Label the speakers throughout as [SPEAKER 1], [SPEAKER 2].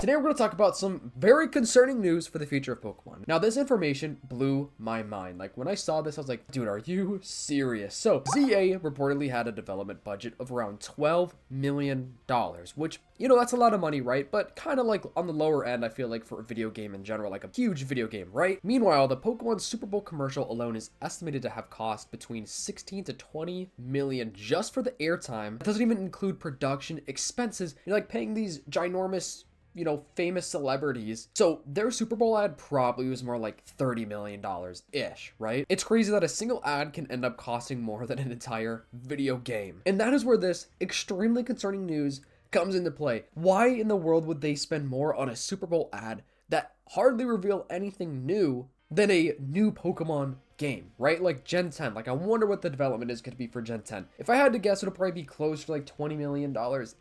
[SPEAKER 1] Today we're going to talk about some very concerning news for the future of Pokemon. Now, this information blew my mind. Like, when I saw this, I was like, dude, are you serious? So, ZA reportedly had a development budget of around $12 million, which, you know, that's a lot of money, right? But kind of like on the lower end, I feel like, for a video game in general, like a huge video game, right? Meanwhile, the Pokemon Super Bowl commercial alone is estimated to have cost between 16 to 20 million just for the airtime. It doesn't even include production expenses. You're like paying these ginormous, you know, famous celebrities. So their Super Bowl ad probably was more like $30 million ish, right? It's crazy that a single ad can end up costing more than an entire video game. And that is where this extremely concerning news comes into play. Why in the world would they spend more on a Super Bowl ad that hardly reveal anything new than a new Pokemon game, right? Like Gen 10. Like, I wonder what the development is going to be for Gen 10. If I had to guess, it'll probably be close to like $20 million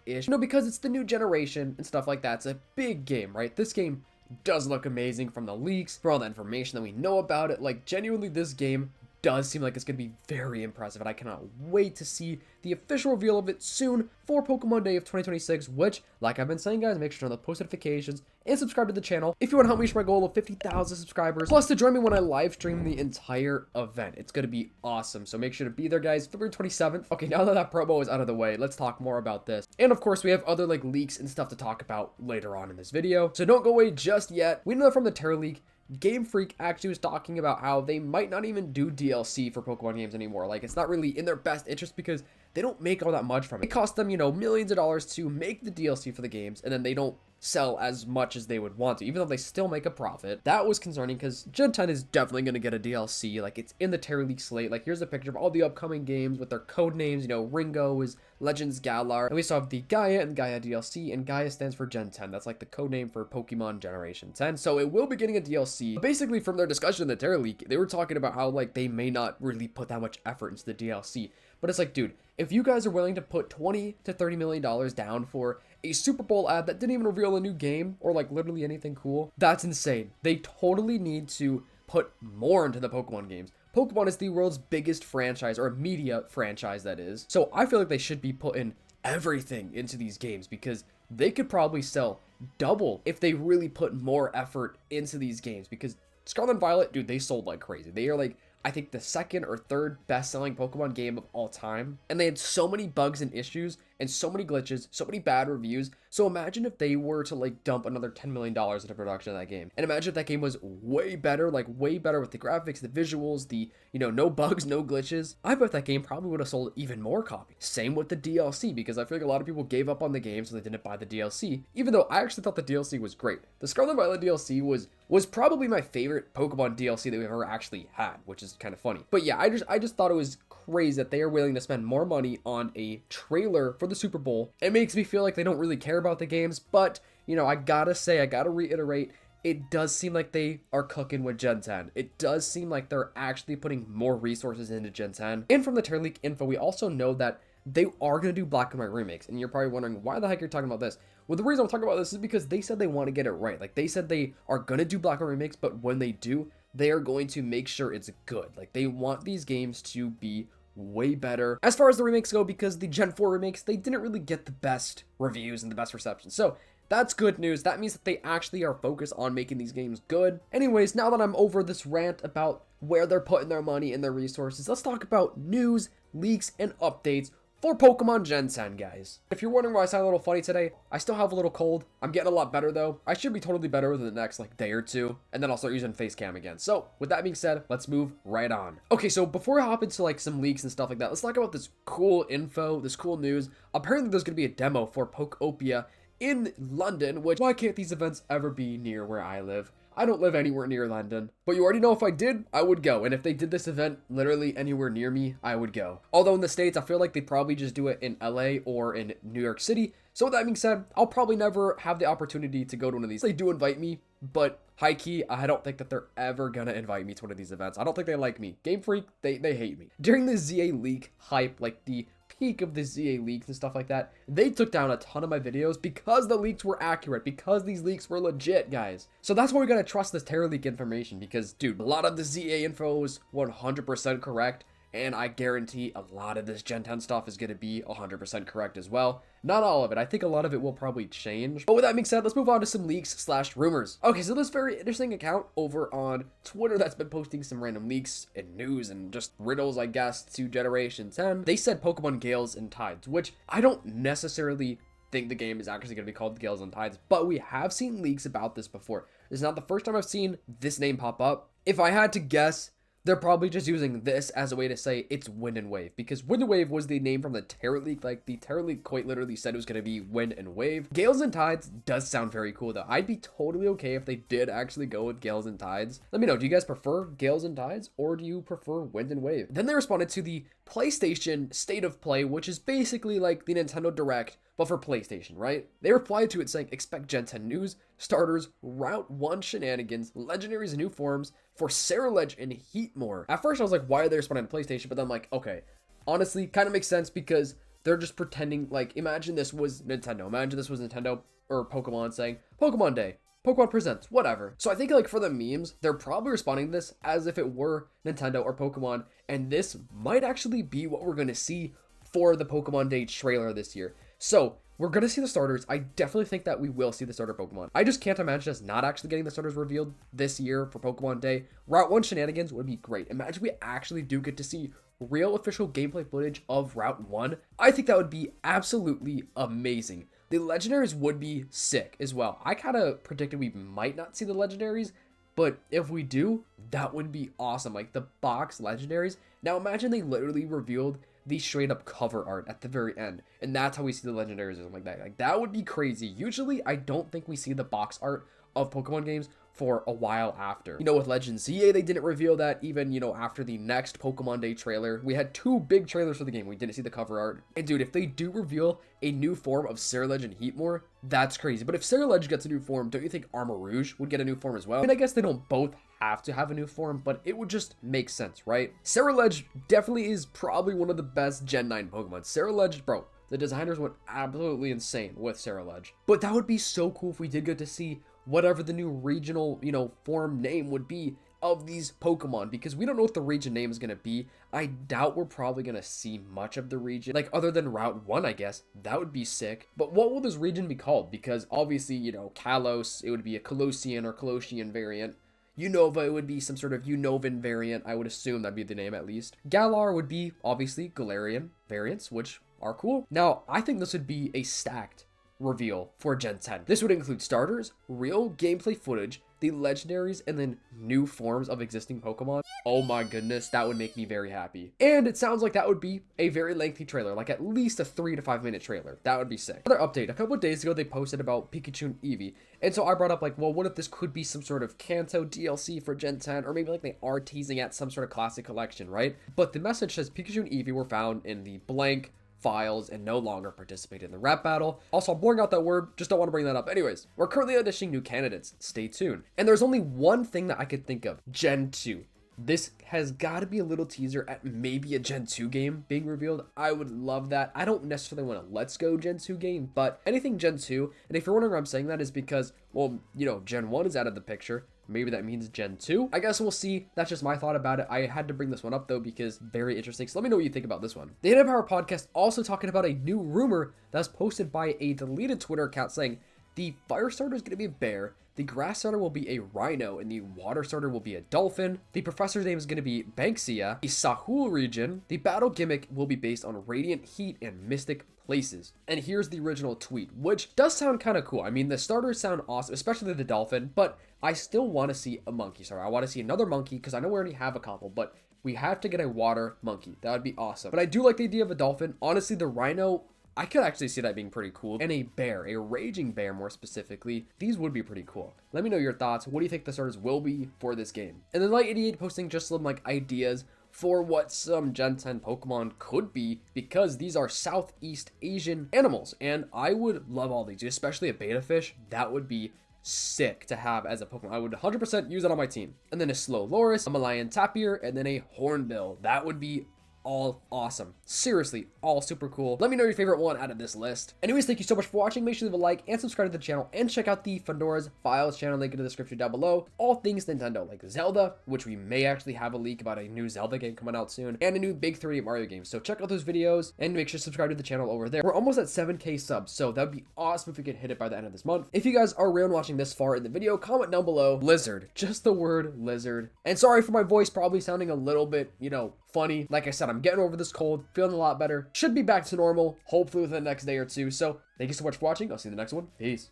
[SPEAKER 1] ish. You know, because it's the new generation and stuff like that. It's a big game, right? This game does look amazing from the leaks, from all the information that we know about it. Like, genuinely, this game does seem like it's going to be very impressive, and I cannot wait to see the official reveal of it soon for Pokemon Day of 2026, which, like I've been saying, guys, make sure to turn on the post notifications and subscribe to the channel if you want to help me reach my goal of 50,000 subscribers, plus to join me when I live stream the entire event. It's going to be awesome, so make sure to be there, guys. February 27th. Okay, now that promo is out of the way, let's talk more about this. And of course, we have other like leaks and stuff to talk about later on in this video, so don't go away just yet. We know that from the Terra leak, Game Freak actually was talking about how they might not even do DLC for Pokemon games anymore. Like, it's not really in their best interest because they don't make all that much from it. It costs them, you know, millions of dollars to make the DLC for the games, and then they don't sell as much as they would want to, even though they still make a profit. That was concerning because Gen 10 is definitely going to get a DLC. Like, it's in the Terra League slate. Like, here's a picture of all the upcoming games with their code names. You know, Ringo is Legends Galar, and we still have the Gaia and Gaia DLC, and Gaia stands for Gen 10. That's like the code name for Pokemon Generation 10. So it will be getting a DLC. But basically, from their discussion in the Terra League, they were talking about how like they may not really put that much effort into the DLC. But it's like, dude, if you guys are willing to put $20 to $30 million down for a Super Bowl ad that didn't even reveal a new game or like literally anything cool, that's insane. They totally need to put more into the Pokemon games. Pokemon is the world's biggest franchise, or media franchise, that is. So I feel like they should be putting everything into these games because they could probably sell double if they really put more effort into these games. Because Scarlet and Violet, dude, they sold like crazy. They are like, I think, the second or third best-selling Pokemon game of all time. And they had so many bugs and issues and so many glitches, so many bad reviews. So imagine if they were to like dump another $10 million into production of that game. And imagine if that game was way better, like way better with the graphics, the visuals, the, you know, no bugs, no glitches. I bet that game probably would have sold even more copies. Same with the DLC, because I feel like a lot of people gave up on the game so they didn't buy the DLC, even though I actually thought the DLC was great. The Scarlet and Violet DLC was probably my favorite Pokemon DLC that we've ever actually had, which is kind of funny. But yeah, I just thought it was crazy that they are willing to spend more money on a trailer for the Super Bowl. It makes me feel like they don't really care about the games, but, you know, I gotta reiterate, it does seem like they are cooking with Gen 10. It does seem like they're actually putting more resources into Gen 10. And from the Terra Leak info, we also know that they are going to do black and white remakes. And you're probably wondering why the heck you're talking about this. Well, the reason I'm talking about this is because they said they want to get it right. Like, they said they are going to do black and white remakes, but when they do, they are going to make sure it's good. Like, they want these games to be way better as far as the remakes go, because the Gen 4 remakes, they didn't really get the best reviews and the best reception. So that's good news. That means that they actually are focused on making these games good. Anyways, now that I'm over this rant about where they're putting their money and their resources, let's talk about news, leaks, and updates for Pokemon Gen 10, guys. If you're wondering why I sound a little funny today, I still have a little cold. I'm getting a lot better though. I should be totally better within the next like day or two, and then I'll start using face cam again. So with that being said, let's move right on. Okay, so before I hop into like some leaks and stuff like that, let's talk about this cool info, this cool news. Apparently there's gonna be a demo for Pokopia in London, which, why can't these events ever be near where I live? I don't live anywhere near London, but you already know if I did, I would go. And if they did this event literally anywhere near me, I would go. Although in the States, I feel like they'd probably just do it in LA or in New York City. So with that being said, I'll probably never have the opportunity to go to one of these. They do invite me, but high key, I don't think that they're ever gonna invite me to one of these events. I don't think they like me. Game Freak, they hate me. During the ZA leak hype, like the peak of the ZA leaks and stuff like that, they took down a ton of my videos because the leaks were accurate, because these leaks were legit, guys. So that's why we gotta trust this Terra leak information, because, dude, a lot of the ZA info is 100% correct, and I guarantee a lot of this Gen 10 stuff is going to be 100% correct as well. Not all of it. I think a lot of it will probably change. But with that being said, let's move on to some leaks / rumors. Okay, so this very interesting account over on Twitter that's been posting some random leaks and news and just riddles, I guess, to Generation 10. They said Pokemon Gales and Tides, which I don't necessarily think the game is actually going to be called Gales and Tides, but we have seen leaks about this before. This is not the first time I've seen this name pop up. If I had to guess, they're probably just using this as a way to say it's Wind and Wave, because Wind and Wave was the name from the Terra League. Like, the Terra League quite literally said it was going to be Wind and Wave. Gales and Tides does sound very cool, though. I'd be totally okay if they did actually go with Gales and Tides. Let me know, do you guys prefer Gales and Tides, or do you prefer Wind and Wave? Then they responded to the PlayStation State of Play, which is basically like the Nintendo Direct, but for PlayStation, right? They replied to it saying, expect Gen 10 news, starters, Route 1 shenanigans, legendaries and new forms for Ceruledge and Heatmore. At first I was like, why are they responding to PlayStation? But then I'm like, okay, honestly, kind of makes sense because they're just pretending, like, imagine this was Nintendo. Imagine this was Nintendo or Pokemon saying, Pokemon Day, Pokemon Presents, whatever. So I think, like, for the memes, they're probably responding to this as if it were Nintendo or Pokemon, and this might actually be what we're going to see for the Pokemon Day trailer this year. So we're going to see the starters. I definitely think that we will see the starter Pokemon. I just can't imagine us not actually getting the starters revealed this year for Pokemon Day. Route 1 shenanigans would be great. Imagine we actually do get to see real official gameplay footage of Route 1. I think that would be absolutely amazing. The legendaries would be sick as well. I kind of predicted we might not see the legendaries, but if we do, that would be awesome. Like the box legendaries. Now imagine they literally revealed the straight up cover art at the very end, and that's how we see the legendaries or something like that. Like, that would be crazy. Usually I don't think we see the box art of Pokemon games for a while after. You know, with Legends ZA, they didn't reveal that even, you know, after the next Pokemon Day trailer. We had 2 big trailers for the game. We didn't see the cover art. And dude, if they do reveal a new form of Ceruledge and Heatmore, that's crazy. But if Ceruledge gets a new form, don't you think Armor Rouge would get a new form as well? I mean, I guess they don't both have to have a new form, but it would just make sense, right? Ceruledge definitely is probably one of the best Gen 9 Pokemon. Ceruledge, bro, the designers went absolutely insane with Ceruledge. But that would be so cool if we did get to see whatever the new regional, you know, form name would be of these Pokemon, because we don't know what the region name is going to be. I doubt we're probably going to see much of the region, like other than Route 1, I guess. That would be sick. But what will this region be called? Because obviously, you know, Kalos, it would be a Colossian or Colossian variant. Unova, it would be some sort of Unovan variant. I would assume that'd be the name at least. Galar would be obviously Galarian variants, which are cool. Now, I think this would be a stacked reveal for Gen 10. This would include starters, real gameplay footage, the legendaries, and then new forms of existing Pokemon. Oh my goodness, that would make me very happy. And it sounds like that would be a very lengthy trailer, like at least a 3 to 5 minute trailer. That would be sick. Another update, a couple of days ago they posted about Pikachu and Eevee, and so I brought up like, well, what if this could be some sort of Kanto DLC for Gen 10, or maybe like they are teasing at some sort of classic collection, right? But the message says Pikachu and Eevee were found in the blank files and no longer participate in the rap battle. Also, I'm blurring out that word, just don't want to bring that up. Anyways, we're currently auditioning new candidates. Stay tuned. And there's only one thing that I could think of. Gen 2. This has got to be a little teaser at maybe a Gen 2 game being revealed. I would love that. I don't necessarily want a Let's Go Gen 2 game, but anything Gen 2. And if you're wondering why I'm saying that, is because, well, you know, Gen 1 is out of the picture. Maybe that means Gen 2. I guess we'll see. That's just my thought about it. I had to bring this one up, though, because very interesting. So let me know what you think about this one. The Hidden Power podcast also talking about a new rumor that was posted by a deleted Twitter account saying the fire starter is going to be a bear, the grass starter will be a rhino, and the water starter will be a dolphin. The professor's name is going to be Banksia. The Sahul region, the battle gimmick will be based on radiant heat and mystic places. And here's the original tweet, which does sound kind of cool. I mean, the starters sound awesome, especially the dolphin, but I still want to see a monkey starter. I want to see another monkey, because I know we already have a couple, but we have to get a water monkey. That would be awesome. But I do like the idea of a dolphin. Honestly, the rhino, I could actually see that being pretty cool. And a bear, a raging bear more specifically. These would be pretty cool. Let me know your thoughts. What do you think the starters will be for this game? And then Light88 posting just some like ideas for what some Gen 10 Pokemon could be, because these are Southeast Asian animals. And I would love all these, especially a beta fish. That would be sick to have as a Pokemon. I would 100% use that on my team. And then a Slow Loris, a Malayan Tapir, and then a Hornbill. That would be all awesome. Seriously, all super cool. Let me know your favorite one out of this list. Anyways, thank you so much for watching. Make sure to leave a like and subscribe to the channel, and check out the Fundores Files channel, link in the description down below. All things Nintendo, like Zelda, which we may actually have a leak about a new Zelda game coming out soon, and a new big 3D Mario game. So check out those videos and make sure to subscribe to the channel over there. We're almost at 7K subs, so that would be awesome if we could hit it by the end of this month. If you guys are real and watching this far in the video, comment down below lizard, just the word lizard. And sorry for my voice probably sounding a little bit, you know, funny. Like I said, I'm getting over this cold, feeling a lot better. Should be back to normal, hopefully within the next day or two. So thank you so much for watching. I'll see you in the next one. Peace.